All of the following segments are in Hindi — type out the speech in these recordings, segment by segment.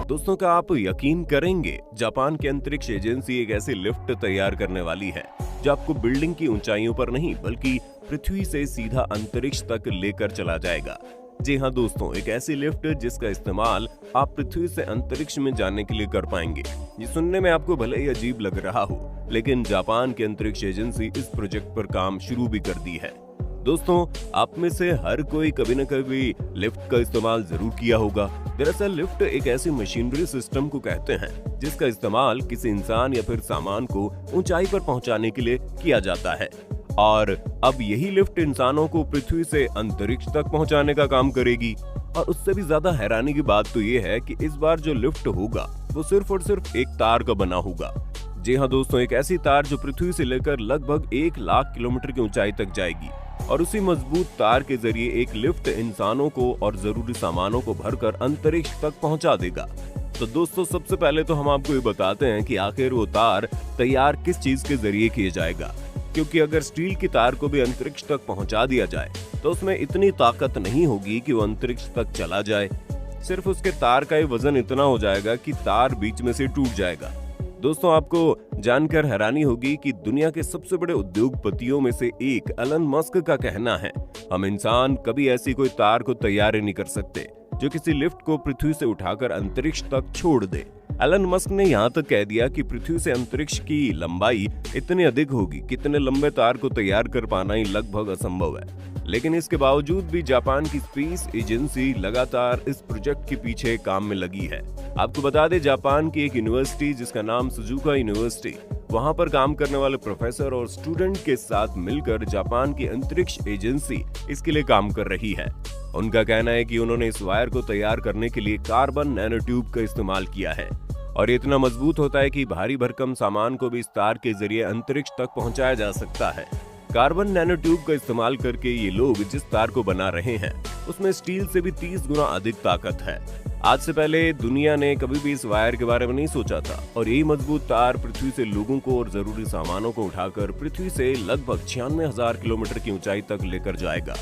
दोस्तों, क्या आप यकीन करेंगे, जापान की अंतरिक्ष एजेंसी एक ऐसी लिफ्ट तैयार करने वाली है जो आपको बिल्डिंग की ऊंचाइयों पर नहीं बल्कि पृथ्वी से सीधा अंतरिक्ष तक लेकर चला जाएगा। जी हाँ दोस्तों, एक ऐसी लिफ्ट जिसका इस्तेमाल आप पृथ्वी से अंतरिक्ष में जाने के लिए कर पाएंगे। ये सुनने में आपको भले ही अजीब लग रहा हो, लेकिन जापान की अंतरिक्ष एजेंसी इस प्रोजेक्ट पर काम शुरू भी कर दी है। दोस्तों, आप में से हर कोई कभी न कभी लिफ्ट का इस्तेमाल जरूर किया होगा। दरअसल लिफ्ट एक ऐसी मशीनरी सिस्टम को कहते हैं जिसका इस्तेमाल किसी इंसान या फिर सामान को ऊंचाई पर पहुंचाने के लिए किया जाता है। और अब यही लिफ्ट इंसानों को पृथ्वी से अंतरिक्ष तक पहुंचाने का काम करेगी। और उससे भी ज्यादा हैरानी की बात तो ये है कि इस बार जो लिफ्ट होगा वो सिर्फ और सिर्फ एक तार का बना होगा। जी हाँ दोस्तों, एक ऐसी तार जो पृथ्वी से लेकर लगभग 1,00,000 किलोमीटर की ऊंचाई तक जाएगी। और उसी मजबूत तार के जरिए एक लिफ्ट इंसानों को और जरूरी सामानों को भरकर अंतरिक्ष तक पहुंचा देगा। तो दोस्तों, सबसे पहले तो हम आपको ये बताते हैं कि आखिर वो तार तैयार किस चीज के जरिए किया जाएगा, क्योंकि अगर स्टील की तार को भी अंतरिक्ष तक पहुंचा दिया जाए तो उसमें इतनी ताकत नहीं होगी कि वो अंतरिक्ष तक चला जाए। सिर्फ उसके तार का ही वजन इतना हो जाएगा कि तार बीच में से टूट जाएगा। दोस्तों, आपको जानकर हैरानी होगी कि दुनिया के सबसे बड़े उद्योगपतियों में से एक एलन मस्क का कहना है, हम इंसान कभी ऐसी कोई तार को तैयार ही नहीं कर सकते जो किसी लिफ्ट को पृथ्वी से उठाकर अंतरिक्ष तक छोड़ दे। एलन मस्क ने यहाँ तक कह दिया कि पृथ्वी से अंतरिक्ष की लंबाई इतनी अधिक होगी कि इतने लंबे तार को तैयार कर पाना ही लगभग असंभव है। लेकिन इसके बावजूद भी जापान की स्पेस एजेंसी लगातार इस प्रोजेक्ट के पीछे काम में लगी है। आपको बता दें, जापान की एक यूनिवर्सिटी जिसका नाम सुजुका यूनिवर्सिटी, वहां पर काम करने वाले प्रोफेसर और स्टूडेंट के साथ मिलकर जापान की अंतरिक्ष एजेंसी इसके लिए काम कर रही है। उनका कहना है कि उन्होंने इस वायर को तैयार करने के लिए कार्बन नैनोट्यूब का इस्तेमाल किया है और ये इतना मजबूत होता है कि भारी भरकम सामान को भी इस तार के जरिए अंतरिक्ष तक पहुंचाया जा सकता है। कार्बन नैनोट्यूब का इस्तेमाल करके ये लोग जिस तार को बना रहे हैं उसमें स्टील से भी 30 गुना अधिक ताकत है। आज से पहले दुनिया ने कभी भी इस वायर के बारे में नहीं सोचा था और यही मजबूत तार पृथ्वी से लोगों को और जरूरी सामानों को उठाकर पृथ्वी से लगभग 96,000 किलोमीटर की ऊंचाई तक लेकर जाएगा।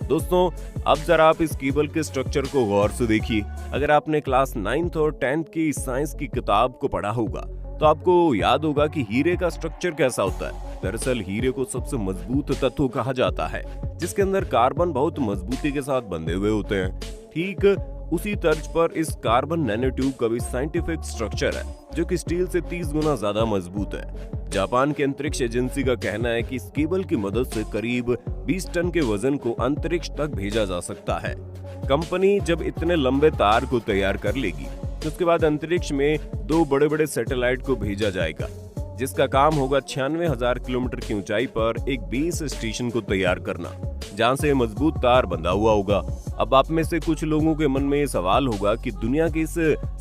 दोस्तों, अब जरा आप इस केबल के स्ट्रक्चर को गौर से देखिए। अगर आपने क्लास 9th और 10th की साइंस की किताब को पढ़ा होगा तो आपको याद होगा कि हीरे का स्ट्रक्चर कैसा होता है। दरअसल हीरे को सबसे मजबूत तत्व कहा जाता है, जिसके अंदर कार्बन बहुत मजबूती के साथ बंधे हुए होते हैं। ठीक उसी तर्ज पर इस कार्बन नैनोट्यूब का भी साइंटिफिक स्ट्रक्चर है जो कि स्टील से 30 गुना ज्यादा मजबूत है। जापान की अंतरिक्ष एजेंसी का कहना है कि इस केबल की मदद से करीब 20 टन के वजन को अंतरिक्ष तक भेजा जा सकता है। कंपनी जब इतने लंबे तार को तैयार कर लेगी तो उसके बाद अंतरिक्ष में 2 बड़े-बड़े सैटेलाइट को भेजा जाएगा, जिसका काम होगा 96,000 किलोमीटर की ऊंचाई पर एक बेस स्टेशन को तैयार करना, जहां से मजबूत तार बंधा हुआ होगा। अब आप में से कुछ लोगों के मन में ये सवाल होगा कि दुनिया की इस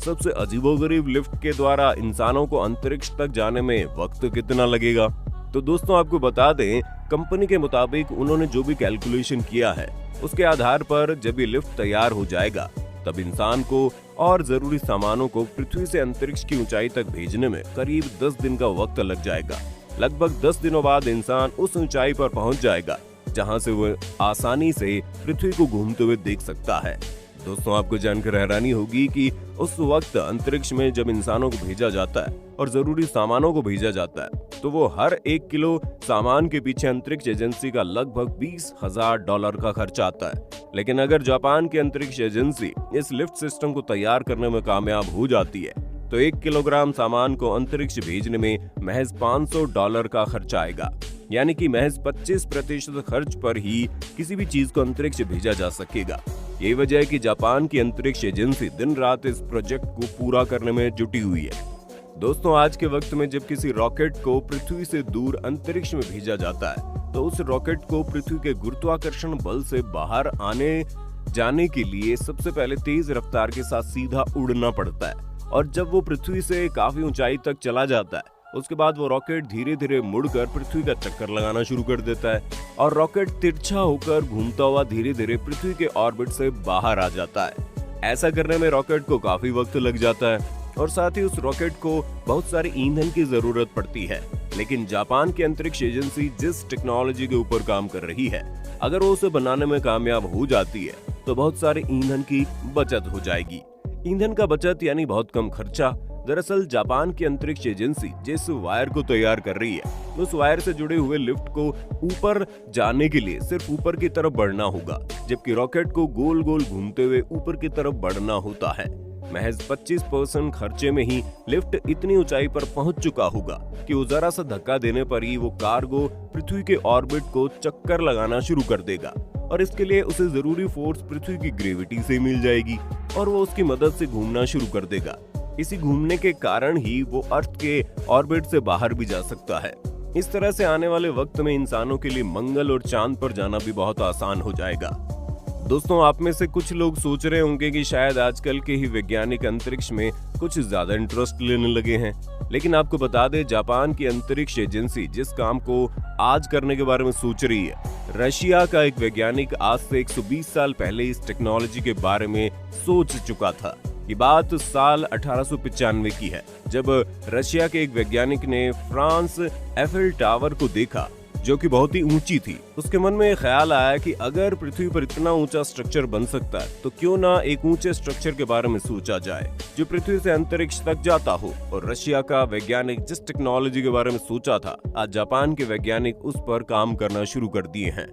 सबसे अजीबोगरीब लिफ्ट के द्वारा इंसानों को अंतरिक्ष तक जाने में वक्त कितना लगेगा। तो दोस्तों, आपको बता दें, कंपनी के मुताबिक उन्होंने जो भी कैलकुलेशन किया है उसके आधार पर जब ये लिफ्ट तैयार हो जाएगा तब इंसान को और जरूरी सामानों को पृथ्वी से अंतरिक्ष की ऊंचाई तक भेजने में करीब 10 दिन का वक्त लग जाएगा। लगभग 10 दिनों बाद इंसान उस ऊंचाई पर पहुंच जाएगा जहां से वो आसानी से पृथ्वी को घूमते हुए देख सकता है। दोस्तों, आपको जानकर हैरानी होगी कि उस वक्त अंतरिक्ष में जब इंसानों को भेजा जाता है और जरूरी सामानों को भेजा जाता है तो वो हर 1 किलो सामान के पीछे अंतरिक्ष एजेंसी का लगभग $20,000 का खर्च आता है। लेकिन अगर जापान की अंतरिक्ष एजेंसी इस लिफ्ट सिस्टम को तैयार करने में कामयाब हो जाती है तो 1 किलोग्राम सामान को अंतरिक्ष भेजने में महज $500 का खर्च आएगा। यानी कि महज 25% खर्च पर ही किसी भी चीज को अंतरिक्ष भेजा जा सकेगा। यही वजह है कि जापान की अंतरिक्ष एजेंसी दिन रात इस प्रोजेक्ट को पूरा करने में जुटी हुई है। दोस्तों, आज के वक्त में जब किसी रॉकेट को पृथ्वी से दूर अंतरिक्ष में भेजा जाता है तो उस रॉकेट को पृथ्वी के गुरुत्वाकर्षण बल से बाहर आने जाने के लिए सबसे पहले तेज रफ्तार के साथ सीधा उड़ना पड़ता है। और जब वो पृथ्वी से काफी ऊंचाई तक चला जाता है उसके बाद वो रॉकेट धीरे धीरे मुड़कर पृथ्वी का चक्कर लगाना शुरू कर देता है और रॉकेट तिरछा होकर घूमता हुआ धीरे धीरे पृथ्वी के ऑर्बिट से बाहर आ जाता है। ऐसा करने में रॉकेट को काफी वक्त लग जाता है और साथ ही उस रॉकेट को बहुत सारे ईंधन की जरूरत पड़ती है। लेकिन जापान की अंतरिक्ष एजेंसी जिस टेक्नोलॉजी के ऊपर काम कर रही है, अगर वो उसे बनाने में कामयाब हो जाती है तो बहुत सारे ईंधन की बचत हो जाएगी। ईंधन का बचत यानी बहुत कम खर्चा। दरअसल जापान की अंतरिक्ष एजेंसी जिस वायर को तैयार कर रही है, उस वायर से जुड़े हुए लिफ्ट को ऊपर जाने के लिए सिर्फ ऊपर की तरफ बढ़ना होगा, जबकि रॉकेट को गोल गोल घूमते हुए ऊपर की तरफ बढ़ना होता है। महज 25% खर्चे में ही लिफ्ट इतनी ऊंचाई पर पहुंच चुका होगा कि वो जरा सा धक्का देने पर ही वो कार्गो पृथ्वी के ऑर्बिट को चक्कर लगाना शुरू कर देगा, और इसके लिए उसे जरूरी फोर्स पृथ्वी की ग्रेविटी से मिल जाएगी और वो उसकी मदद से घूमना शुरू कर देगा। इसी घूमने के कारण ही वो अर्थ के ऑर्बिट से बाहर भी जा सकता है। इस तरह से आने वाले वक्त में इंसानों के लिए मंगल और चांद पर जाना भी बहुत आसान हो जाएगा। दोस्तों, आप में से कुछ लोग सोच रहे होंगे कि शायद आजकल के ही वैज्ञानिक अंतरिक्ष में कुछ ज्यादा इंटरेस्ट लेने लगे हैं, लेकिन आपको बता दें, जापान की अंतरिक्ष एजेंसी जिस काम को आज करने के बारे में सोच रही है, रशिया का एक वैज्ञानिक आज से 120 साल पहले इस टेक्नोलॉजी के बारे में सोच चुका था। ये बात साल 1895 की है, जब रशिया के एक वैज्ञानिक ने फ्रांस एफिल टावर को देखा जो कि बहुत ही ऊंची थी। उसके मन में ख्याल आया कि अगर पृथ्वी पर इतना ऊंचा स्ट्रक्चर बन सकता है तो क्यों ना एक ऊंचे स्ट्रक्चर के बारे में सोचा जाए जो पृथ्वी से अंतरिक्ष तक जाता हो। और रशिया का वैज्ञानिक जिस टेक्नोलॉजी के बारे में सोचा था, आज जापान के वैज्ञानिक उस पर काम करना शुरू कर दिए हैं।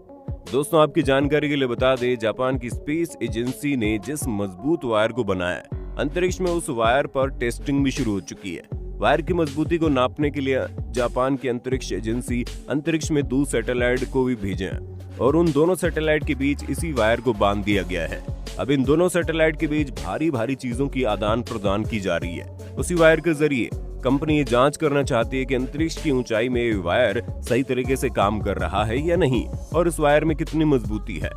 दोस्तों, आपकी जानकारी के लिए बता दें, जापान की स्पेस एजेंसी ने जिस मजबूत वायर को बनाया, अंतरिक्ष में उस वायर पर टेस्टिंग भी शुरू हो चुकी है। वायर की मजबूती को नापने के लिए जापान की अंतरिक्ष एजेंसी अंतरिक्ष में 2 सैटेलाइट को भी भेजे हैं और उन दोनों सैटेलाइट के बीच इसी वायर को बांध दिया गया है। अब इन दोनों सैटेलाइट के बीच भारी भारी चीजों की आदान प्रदान की जा रही है। उसी वायर के जरिए कंपनी ये जांच करना चाहती है कि अंतरिक्ष की ऊंचाई में वायर सही तरीके से काम कर रहा है या नहीं, और इस वायर में कितनी मजबूती है।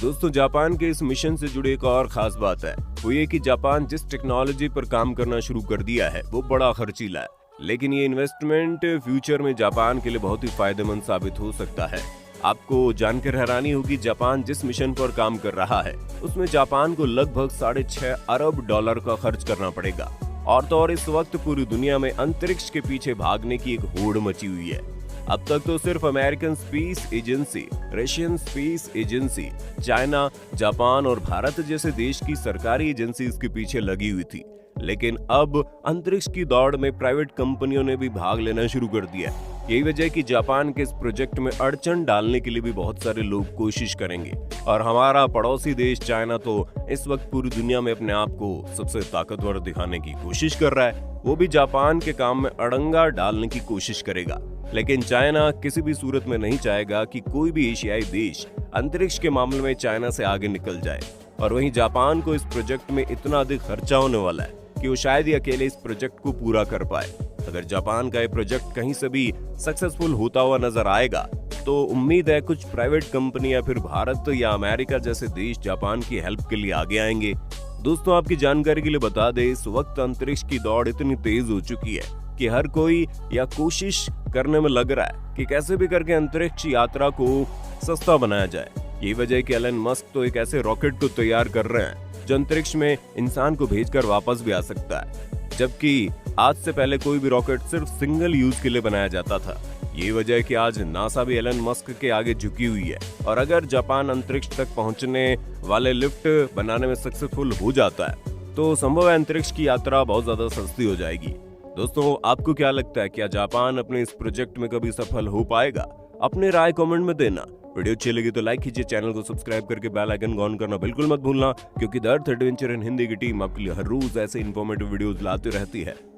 दोस्तों, जापान के इस मिशन से जुड़ी एक और खास बात है, वो ये कि जापान जिस टेक्नोलॉजी पर काम करना शुरू कर दिया है वो बड़ा खर्चीला है, लेकिन ये इन्वेस्टमेंट फ्यूचर में जापान के लिए बहुत ही फायदेमंद साबित हो सकता है। आपको जानकर हैरानी होगी, जापान जिस मिशन पर काम कर रहा है उसमें जापान को लगभग $6.5 अरब का खर्च करना पड़ेगा। और तो और इस वक्त पूरी दुनिया में अंतरिक्ष के पीछे भागने की एक होड़ मची हुई है। अब तक तो सिर्फ American space agency, Russian space agency, China, Japan और भारत जैसे देश की सरकारी एजेंसी इसके पीछे लगी हुई थी, लेकिन अब अंतरिक्ष की दौड़ में प्राइवेट कंपनियों ने भी भाग लेना शुरू कर दिया। यही वजह है कि जापान के इस प्रोजेक्ट में अड़चन डालने के लिए भी बहुत सारे लोग कोशिश करेंगे, और हमारा पड़ोसी देश चाइना तो इस वक्त पूरी दुनिया में अपने आप को सबसे ताकतवर दिखाने की कोशिश कर रहा है। वो भी जापान के काम में अड़ंगा डालने की कोशिश करेगा, लेकिन चाइना किसी भी सूरत में नहीं चाहेगा कि कोई भी एशियाई देश अंतरिक्ष के मामले में चाइना से आगे निकल जाए। और वहीं जापान को इस प्रोजेक्ट में इतना अधिक खर्चा होने वाला है कि वो शायद ही अकेले इस प्रोजेक्ट को पूरा कर पाए। अगर जापान का ये प्रोजेक्ट कहीं से भी सक्सेसफुल होता हुआ नजर आएगा तो उम्मीद है कुछ प्राइवेट कंपनी या फिर भारत या अमेरिका जैसे देश जापान की हेल्प के लिए आगे आएंगे। दोस्तों, आपकी जानकारी के लिए बता दें, इस वक्त अंतरिक्ष की दौड़ इतनी तेज हो चुकी है कि हर कोई या कोशिश करने में लग रहा है कि कैसे भी करके अंतरिक्ष यात्रा को सस्ता बनाया जाए। यही वजह है कि एलन मस्क तो एक ऐसे रॉकेट को तैयार कर रहे हैं जो अंतरिक्ष में इंसान को भेजकर वापस भी आ सकता है, जबकि आज से पहले कोई भी रॉकेट सिर्फ सिंगल यूज के लिए बनाया जाता था। यही वजह है कि आज नासा भी एलन मस्क के आगे झुकी हुई है, और अगर जापान अंतरिक्ष तक पहुंचने वाले लिफ्ट बनाने में सक्सेसफुल हो जाता है तो संभव है अंतरिक्ष की यात्रा बहुत ज्यादा सस्ती हो जाएगी। दोस्तों, आपको क्या लगता है, क्या जापान अपने इस प्रोजेक्ट में कभी सफल हो पाएगा? अपने राय कमेंट में देना। वीडियो अच्छी लगी तो लाइक कीजिए, चैनल को सब्सक्राइब करके बेल आइकन ऑन करना बिल्कुल मत भूलना, क्योंकि the earth adventure in Hindi की टीम आपके लिए हर रोज ऐसे इन्फॉर्मेटिव वीडियोस लाती रहती है।